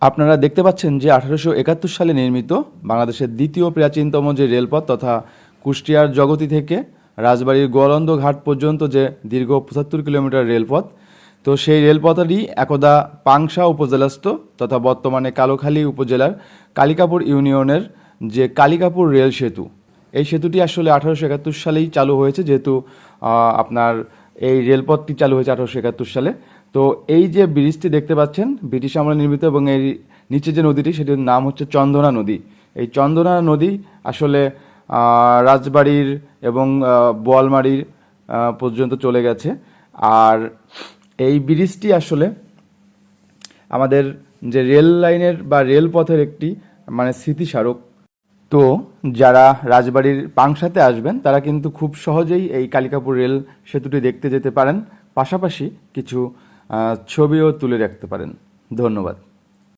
আপনারা দেখতে পাচ্ছেন যে 1871 সালে নির্মিত বাংলাদেশের দ্বিতীয় প্রাচীনতম যে রেলপথ তথা কুষ্টিয়ার জগতী থেকে রাজবাড়ির গোয়ালন্দ ঘাট পর্যন্ত যে দীর্ঘ 75 কিলোমিটার রেলপথ, তো সেই রেলপথটি একদা পাংশা উপজেলাস্থ তথা বর্তমানে কালোখালী উপজেলার কালিকাপুর ইউনিয়নের যে কালিকাপুর রেল সেতু, এই সেতুটি আসলে 1871 সালেই চালু হয়েছে। যেহেতু আপনার এই রেলপথটি চালু হয়েছে 1871 সালে। তো এই যে ব্রিজটি দেখতে পাচ্ছেন ব্রিটিশ আমলে নির্মিত, এবং এই নিচে যে নদীটি সেটির নাম হচ্ছে চন্দনা নদী। এই চন্দনা নদী আসলে রাজবাড়ির এবং বোয়ালমারির পর্যন্ত চলে গেছে। আর এই ব্রিজটি আসলে আমাদের যে রেল লাইনের বা রেলপথের একটি স্মৃতিস্মারক। তো যারা রাজবাড়ির পাংশাতে আসবেন তারা কিন্তু খুব সহজেই এই কালিকাপুর রেল সেতুটি দেখতে যেতে পারেন, পাশাপাশি কিছু ছবিও তুলে রাখতে পারেন। ধন্যবাদ।